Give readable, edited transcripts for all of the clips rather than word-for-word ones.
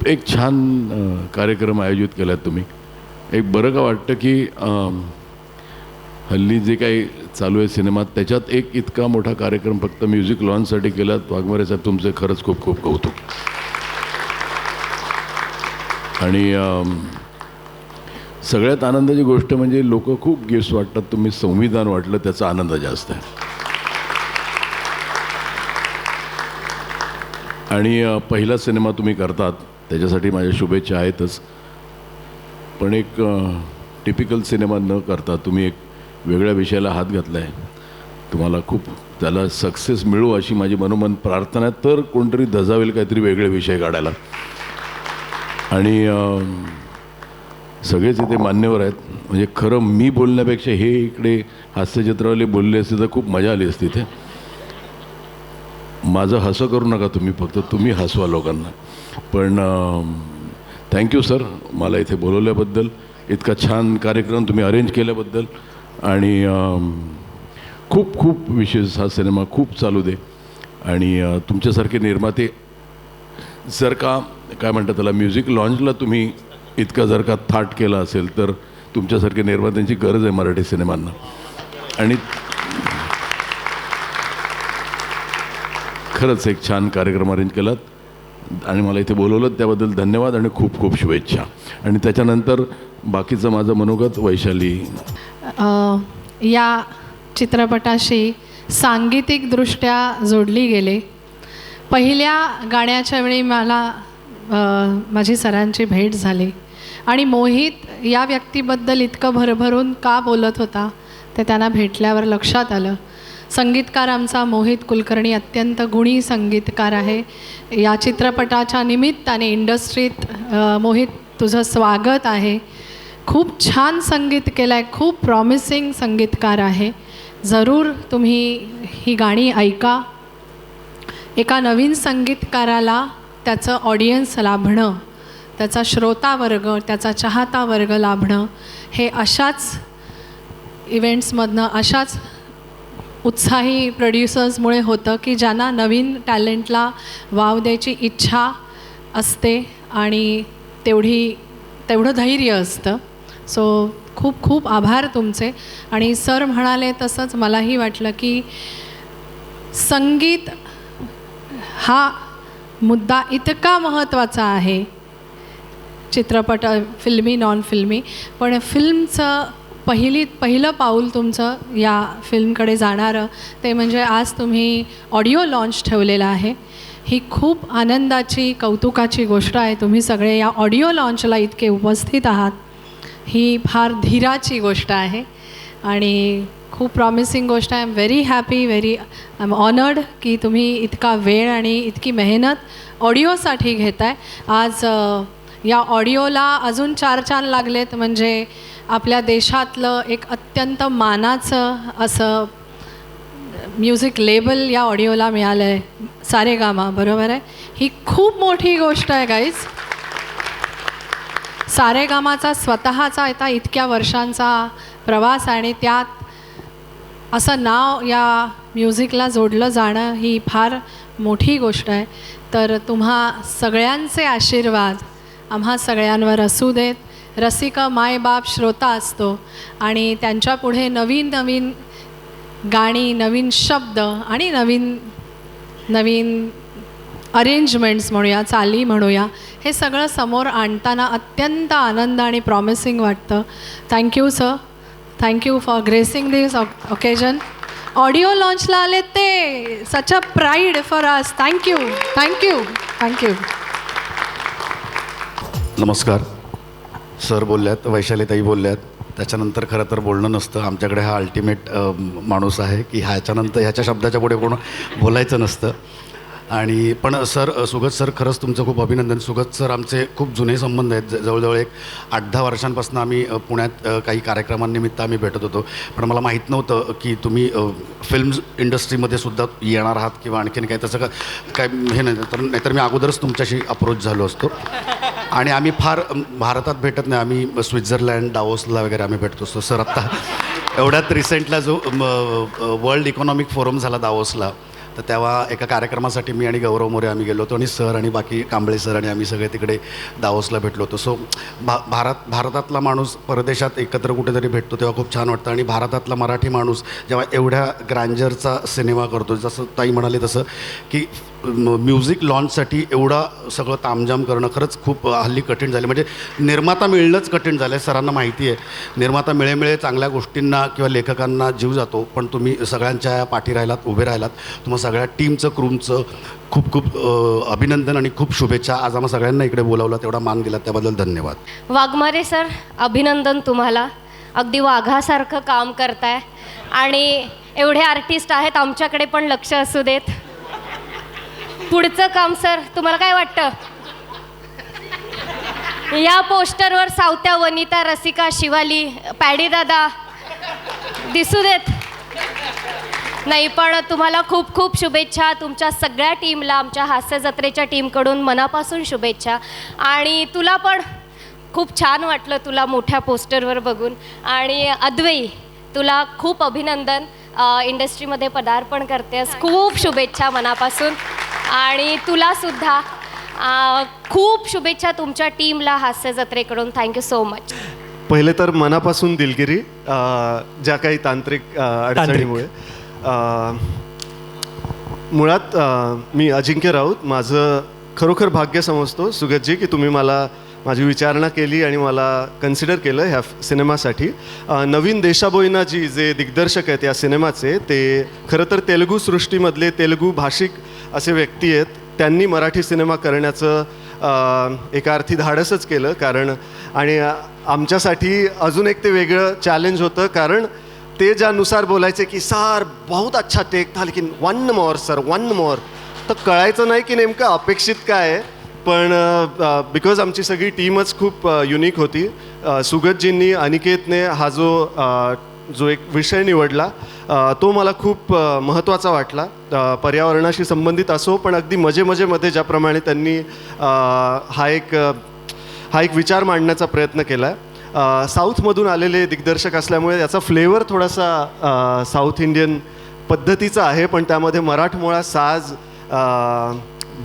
एक छान कार्यक्रम आयोजित केलात तुम्ही. एक बरं का वाटतं की हल्ली जे काही चालू आहे सिनेमात त्याच्यात एक इतका मोठा कार्यक्रम फक्त म्युझिक लॉन्चसाठी केलात. वाघमारे साहेब तुमचे खरंच खूप खूप कौतुक. आणि सगळ्यात आनंदाची गोष्ट म्हणजे लोक खूप गिफ्ट्स वाटतात. तुम्ही संविधान वाटलं त्याचा आनंद जास्त आहे. आणि पहिला सिनेमा तुम्ही करतात त्याच्यासाठी माझ्या शुभेच्छा आहेतच. पण एक टिपिकल सिनेमा न करता तुम्ही एक वेगळ्या विषयाला हात घातला आहे. तुम्हाला खूप त्याला सक्सेस मिळो अशी माझी मनोमन प्रार्थना आहे. तर कोणतरी धजावेल काहीतरी वेगळे विषय काढायला. आणि सगळेच इथे मान्यवर आहेत. म्हणजे खरं मी बोलण्यापेक्षा हे इकडे हास्यचित्रवाले बोलले असते तर खूप मजा आली असती इथे. माझं हसं करू नका तुम्ही, फक्त तुम्ही हसवा लोकांना. पण थँक्यू सर मला इथे बोलवल्याबद्दल, इतका छान कार्यक्रम तुम्ही अरेंज केल्याबद्दल. आणि खूप खूप विशेष हा सिनेमा खूप चालू दे. आणि तुमच्यासारखे निर्माते जर का काय म्हणतात त्याला म्युझिक लॉन्चला तुम्ही इतका जर का थाट केला असेल तर तुमच्यासारख्या निर्मात्यांची गरज आहे मराठी सिनेमांना. आणि खरंच एक छान कार्यक्रम अरेंज केलात आणि मला इथे बोलवलं त्याबद्दल धन्यवाद आणि खूप खूप शुभेच्छा. आणि त्याच्यानंतर बाकीचं माझं मनोगत वैशाली. या चित्रपटाशी सांगीतिकदृष्ट्या जोडली गेले. पहिल्या गाण्याच्या वेळी मला माझी सरांची भेट झाली आणि मोहित या व्यक्तीबद्दल इतकं भरभरून का बोलत होता ते त्यांना भेटल्यावर लक्षात आलं. संगीतकार आमचा मोहित कुलकर्णी अत्यंत गुणी संगीतकार आहे. या चित्रपटाच्या निमित्ताने इंडस्ट्रीत मोहित तुझं स्वागत आहे. खूप छान संगीत केलं आहे, खूप प्रॉमिसिंग संगीतकार आहे. जरूर तुम्ही ही गाणी ऐका. एका नवीन संगीतकाराला त्याचं ऑडियन्स लाभणं, त्याचा श्रोतावर्ग, त्याचा चाहता वर्ग लाभणं हे अशाच इव्हेंट्समधनं, अशाच उत्साही प्रोड्युसर्समुळे होतं की ज्यांना नवीन टॅलेंटला वाव द्यायची इच्छा असते आणि तेवढं धैर्य असतं. सो खूप खूप आभार तुमचे. आणि सर म्हणाले तसंच मलाही वाटलं की संगीत हा मुद्दा इतका महत्त्वाचा आहे चित्रपट, फिल्मी नॉन फिल्मी. पण फिल्मचं पहिलं पाऊल तुमचं या फिल्मकडे जाणारं ते म्हणजे आज तुम्ही ऑडिओ लॉन्च ठेवलेला आहे. ही खूप आनंदाची कौतुकाची गोष्ट आहे. तुम्ही सगळे या ऑडिओ लॉन्चला इतके उपस्थित आहात ही फार धीराची गोष्ट आहे आणि खूप प्रॉमिसिंग गोष्ट आहे. I am very happy, I am honoured की तुम्ही इतका वेळ आणि इतकी मेहनत ऑडिओसाठी घेताय. आज या ऑडिओला अजून 4 चांद लागलेत म्हणजे आपल्या देशातलं एक अत्यंत मानाचं असं म्युझिक लेबल या ऑडिओला मिळालं आहे, सारेगामा. बरोबर आहे? ही खूप मोठी गोष्ट आहे गाईज. सारेगामाचा स्वतःचा आता इतक्या वर्षांचा प्रवास आणि त्यात असं नाव या म्युझिकला जोडलं जाणं ही फार मोठी गोष्ट आहे. तर तुम्हा सगळ्यांचे आशीर्वाद आम्हा सगळ्यांवर असू देत. रसिक मायबाप श्रोता असतो आणि त्यांच्यापुढे नवीन नवीन गाणी, नवीन शब्द आणि नवीन अरेंजमेंट्स म्हणूया, चाली म्हणूया, हे सगळं समोर आणताना अत्यंत आनंद आणि प्रॉमिसिंग वाटतं. Thank you sir, thank you for gracing this occasion. Audio लॉन्चला आले ते such a pride for us. Thank you thank you thank you. नमस्कार. सर बोलल्यात, वैशालीताई बोलल्यात, त्याच्यानंतर खरं तर बोलणं नसतं. आमच्याकडे हा अल्टिमेट माणूस आहे की ह्याच्या शब्दाच्या पुढे कोण बोलायचं नसतं. आणि पण सर, सुगत सर, खरंच तुमचं खूप अभिनंदन. सुगत सर आमचे खूप जुने संबंध आहेत. जवळजवळ एक 8-10 वर्षांपासून आम्ही पुण्यात काही कार्यक्रमांनिमित्त आम्ही भेटत होतो. पण मला माहीत नव्हतं की तुम्ही फिल्म इंडस्ट्रीमध्ये सुद्धा येणार आहात किंवा आणखीन काय तसं काय हे नाहीतर मी अगोदरच तुमच्याशी अप्रोच झालो असतो. आणि आम्ही फार भारतात भेटत नाही, आम्ही स्वित्झर्लंड, डावोसला वगैरे आम्ही भेटतो असतो. सर आत्ता एवढ्यात रिसेंटला जो वर्ल्ड इकॉनॉमिक फोरम झाला दावोसला, तर तेव्हा एका कार्यक्रमासाठी मी आणि गौरव मोरे आम्ही गेलो होतो आणि सर आणि बाकी कांबळे सर आणि आम्ही सगळे तिकडे दावोसला भेटलो होतो. सो भारतातला माणूस परदेशात एकत्र कुठेतरी भेटतो तेव्हा खूप छान वाटतं. आणि भारतातला मराठी माणूस जेव्हा एवढ्या ग्रँजरचा सिनेमा करतो, जसं ताई म्हणाले तसं की म्युझिक लॉन्चसाठी एवढा सगळं तामझाम करणं खरंच खूप हल्ली कठीण झालं. म्हणजे निर्माता मिळणंच कठीण झालं आहे. सरांना माहिती आहे, निर्माता मिळे चांगल्या गोष्टींना किंवा लेखकांना जीव जातो, पण तुम्ही सगळ्यांच्या पाठी राहिलात, उभे राहिलात. तुम्हाला सगळ्या टीमचं, क्रूमचं खूप खूप अभिनंदन आणि खूप शुभेच्छा. आज आम्हाला सगळ्यांना इकडे बोलावलं, तेवढा मान दिला त्याबद्दल धन्यवाद. वाघमारे सर, अभिनंदन तुम्हाला. अगदी वाघासारखं काम करताय आणि एवढे आर्टिस्ट आहेत, आमच्याकडे पण लक्ष असू देत. पुढचं काम सर, तुम्हाला काय वाटतं? या पोस्टरवर सावत्या वनिता, रसिका, शिवाली, पॅडी दादा दिसू देत. नाही, पण तुम्हाला खूप खूप शुभेच्छा. तुमच्या सगळ्या टीमला, आमच्या हास्य जत्रेच्या टीमकडून मनापासून शुभेच्छा. आणि तुला पण खूप छान वाटलं तुला मोठ्या पोस्टरवर बघून. आणि अद्वैय, तुला खूप अभिनंदन. इंडस्ट्रीमध्ये पदार्पण करतेस, खूप शुभेच्छा मनापासून. आणि तुलासुद्धा खूप शुभेच्छा तुमच्या टीमला हास्य जत्रेकडून. Thank you so much. पहिले तर मनापासून दिलगिरी ज्या काही तांत्रिक अडचणीमुळे. मुळात मी अजिंक्य राऊत, माझं खरोखर भाग्य समजतो सुगतजी की तुम्ही मला माझी विचारणा केली आणि मला कन्सिडर केलं ह्या सिनेमासाठी. नवीन देशाबोईना जी जे दिग्दर्शक आहेत या सिनेमाचे, ते खरं तर तेलुगू सृष्टीमधले, तेलुगू भाषिक असे व्यक्ती आहेत. त्यांनी मराठी सिनेमा करण्याचं एका अर्थी धाडसच केलं. कारण आणि आमच्यासाठी अजून एक ते वेगळं चॅलेंज होतं, कारण ते ज्यानुसार बोलायचे की सर बहुत अच्छा टेक था लेकिन one more sir, one more, तर कळायचं नाही की नेमकं अपेक्षित काय आहे. पण बिकॉज आमची सगळी टीमच खूप युनिक होती. सुगतजींनी, अनिकेतने हा जो एक विषय निवडला तो मला खूप महत्त्वाचा वाटला. पर्यावरणाशी संबंधित असो, पण अगदी मजेमध्ये ज्याप्रमाणे त्यांनी हा एक विचार मांडण्याचा प्रयत्न केला आहे. साऊथमधून आलेले दिग्दर्शक असल्यामुळे याचा फ्लेवर थोडासा साऊथ इंडियन पद्धतीचा आहे, पण त्यामध्ये मराठमोळा साज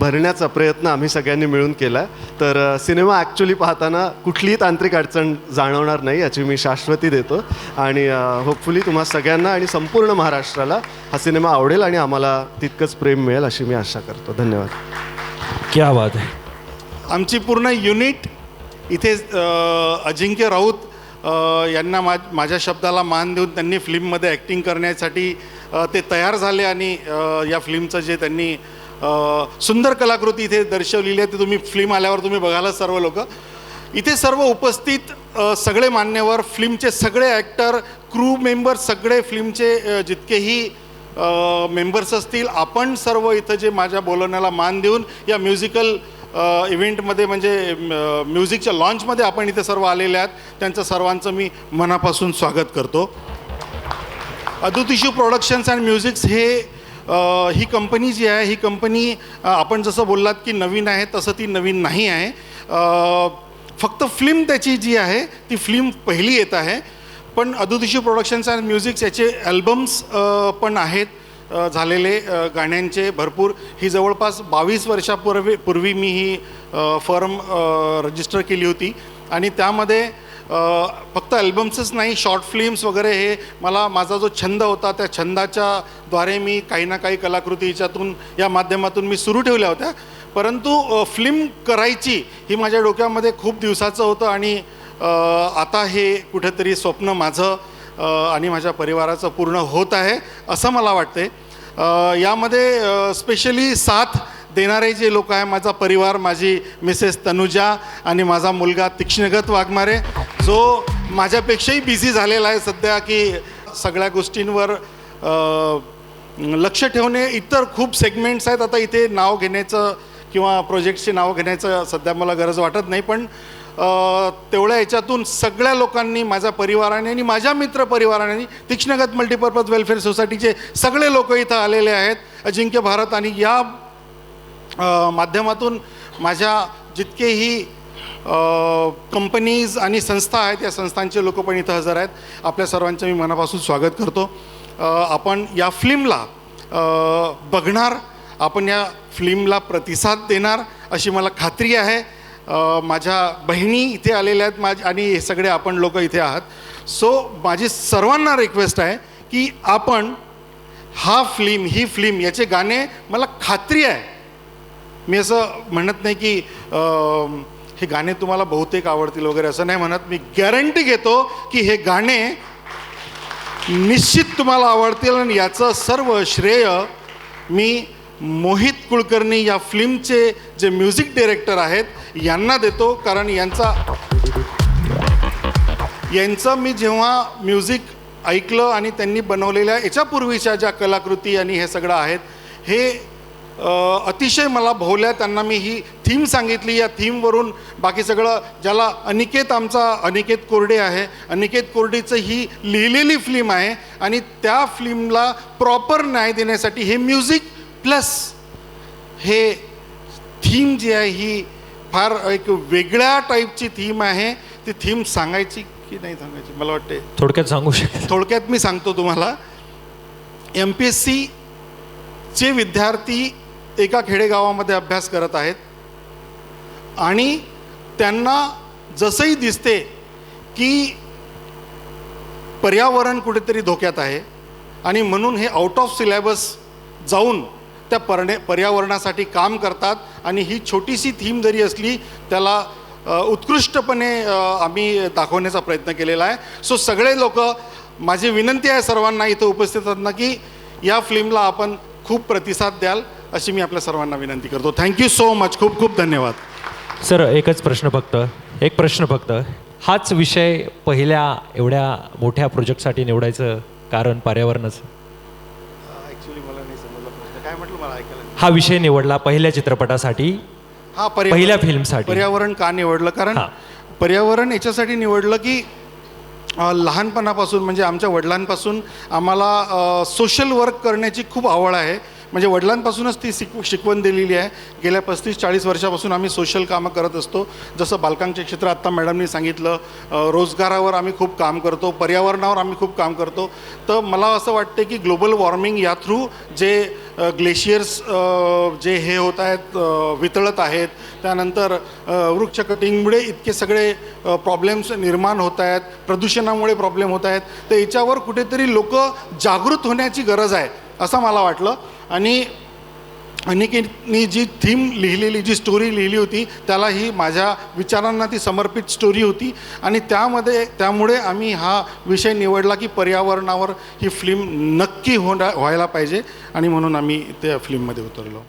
भरण्याचा प्रयत्न आम्ही सगळ्यांनी मिळून केला आहे. तर सिनेमा ॲक्च्युली पाहताना कुठलीही तांत्रिक अडचण जाणवणार नाही याची मी शाश्वती देतो. आणि होपफुली तुम्हा सगळ्यांना आणि संपूर्ण महाराष्ट्राला हा सिनेमा आवडेल आणि आम्हाला तितकंच प्रेम मिळेल अशी मी आशा करतो. धन्यवाद. क्या बात आहे. आमची पूर्ण युनिट इथे अजिंक्य राऊत यांना माझ्या शब्दाला मान देऊन त्यांनी फिल्ममध्ये ॲक्टिंग करण्यासाठी ते तयार झाले. आणि या फिल्मचं जे त्यांनी सुंदर कलाकृती इथे दर्शवलेली आहे, ते तुम्ही फिल्म आल्यावर तुम्ही बघायला सर्व लोक इथे सर्व उपस्थित सगळे मान्यवर, फिल्मचे सगळे ॲक्टर, क्रू मेंबर, सगळे फिल्मचे जितकेही मेंबर्स असतील, आपण सर्व इथं जे माझ्या बोलवण्याला मान देऊन या म्युझिकल इव्हेंटमध्ये म्हणजे म्युझिकच्या लॉन्चमध्ये आपण इथे सर्व आलेले आहात, त्यांचं सर्वांचं मी मनापासून स्वागत करतो. अदुतिशू प्रोडक्शन्स अँड म्युझिक्स ही कंपनी जी आहे, ही कंपनी आपण जसं बोललात की नवीन आहे, तसं ती नवीन नाही आहे. फक्त फिल्म त्याची जी आहे ती फिल्म पहिली येत आहे. पण अदुतिशू प्रोडक्शन्स अँड म्युझिक्स याचे अल्बम्स पण आहेत झालेले गाण्यांचे भरपूर. ही जवळपास 22 वर्षापूर्वी मी ही फर्म रजिस्टर केली होती आणि त्यामध्ये फक्त अल्बम्सच नाही, शॉर्ट फिल्म्स वगैरे हे माझा जो छंद होता त्या छंदाच्या द्वारे मी काही ना काही कलाकृती याच्यातून या माध्यमातून मी सुरू ठेवल्या होत्या. परंतु फिल्म करायची ही माझ्या डोक्यामध्ये खूप दिवसाचं होतं आणि आता हे कुठेतरी स्वप्न माझं आणि माझ्या परिवाराचं पूर्ण होत आहे असं मला वाटते. यामध्ये स्पेशली साथ देणारे जे लोक आहे, माझा परिवार, माझी मिसेस तनुजा आणि माझा मुलगा तीक्ष्णगत वाघमारे, जो माझ्यापेक्षाही बिझी झालेला आहे सध्या, की सगळ्या गोष्टींवर लक्ष ठेवणे. इतर खूप सेगमेंट्स आहेत, आता इथे नाव घेण्याचं किंवा प्रोजेक्टची नाव घेण्याचं सध्या मला गरज वाटत नाही, पण तेवढ्या याच्यातून सगळ्या लोकांनी, माझ्या परिवाराने आणि माझ्या मित्र परिवाराने, तीक्ष्णगत मल्टीपर्पज वेलफेअर सोसायटीचे सगळे लोक इथं आलेले आहेत, अजिंक्य भारत, आणि या माध्यमातून माझ्या जितकेही कंपनीज आणि संस्था आहेत या संस्थांचे लोक पण इथं हजर आहेत. आपल्या सर्वांचं मी मनापासून स्वागत करतो. आपण या फिल्मला बघणार, आपण या फिल्मला प्रतिसाद देणार अशी मला खात्री आहे. माझ्या बहिणी इथे आलेल्या आहेत आणि हे सगळे आपण लोक इथे आहात. सो माझी सर्वांना रिक्वेस्ट आहे की आपण ही फिल्म याचे गाणे, मला खात्री आहे, मी असं म्हणत नाही की हे गाणे तुम्हाला बहुतेक आवडतील वगैरे, असं नाही म्हणत. मी गॅरंटी घेतो की हे गाणे निश्चित तुम्हाला आवडतील आणि याचं सर्व श्रेय मी मोहित कुलकर्णी या फिल्मचे जे म्युझिक डायरेक्टर आहेत यांना देतो. कारण यांचं मी जेव्हा म्युझिक ऐकलं आणि त्यांनी बनवलेल्या याच्यापूर्वीच्या ज्या कलाकृती आणि हे सगळं आहेत, हे अतिशय मला भोवल्या. त्यांना मी ही थीम सांगितली, या थीमवरून बाकी सगळं, ज्याला अनिकेत कोरडे आहे, अनिकेत कोरडेचं ही लिहिलेली फिल्म आहे आणि त्या फिल्मला प्रॉपर न्याय देण्यासाठी हे म्युझिक प्लस हे थीम जी आहे ही फार एक वेगळ्या टाईपची थीम आहे. ती थीम सांगायची की नाही सांगायची मला वाटते थोडक्यात सांगू शकता? थोडक्यात मी सांगतो तुम्हाला. MPSCचे विद्यार्थी एका खेडेगावामध्ये अभ्यास करत आहेत आणि त्यांना जसंही दिसते की पर्यावरण कुठेतरी धोक्यात आहे आणि म्हणून हे आउट ऑफ सिलेबस जाऊन त्या पर्यावरणासाठी काम करतात. आणि ही छोटीशी थीम जरी असली त्याला उत्कृष्टपणे आम्ही दाखवण्याचा प्रयत्न केलेला आहे. सो सगळे लोक, माझी विनंती आहे सर्वांना इथं उपस्थित असताना की या फिल्मला आपण खूप प्रतिसाद द्याल अशी मी आपल्या सर्वांना विनंती करतो. Thank you so much. खूप खूप धन्यवाद. सर एक प्रश्न फक्त, हाच विषय पहिल्या एवढ्या मोठ्या प्रोजेक्टसाठी निवडायचं कारण पर्यावरणाचं? ॲक्च्युली मला नाही समजलं प्रश्न काय म्हटलं, मला ऐकायला. हा विषय निवडला पहिल्या चित्रपटासाठी, पहिल्या फिल्मसाठी? पर्यावरण का निवडलं? कारण पर्यावरण याच्यासाठी निवडलं की लहानपणापासून, म्हणजे आमच्या वडिलांपासून आम्हाला सोशल वर्क करण्याची खूप आवड आहे. म्हणजे वडिलांपासूनच ती शिकवण दिलेली आहे. गेल्या 35-40 वर्षापासून आम्ही सोशल कामं करत असतो. जसं बालकांचे क्षेत्र आत्ता मॅडमनी सांगितलं, रोजगारावर आम्ही खूप काम करतो, पर्यावरणावर आम्ही खूप काम करतो. तर मला असं वाटतं की ग्लोबल वॉर्मिंग या थ्रू जे ग्लेशियर्स जे हे होत आहेत, वितळत आहेत, त्यानंतर वृक्ष कटिंगमुळे इतके सगळे प्रॉब्लेम्स निर्माण होत आहेत, प्रदूषणामुळे प्रॉब्लेम होत आहेत. तर याच्यावर कुठेतरी लोक जागृत होण्याची गरज आहे असं मला वाटलं. आणि अनिकेतनी जी थीम लिहिलेली, जी स्टोरी लिहिली होती, त्याला ही माझ्या विचारांना ती समर्पित स्टोरी होती. आणि त्यामुळे आम्ही हा विषय निवडला की पर्यावरणावर ही फिल्म नक्की व्हायला पाहिजे आणि म्हणून आम्ही त्या फिल्ममध्ये उतरलो.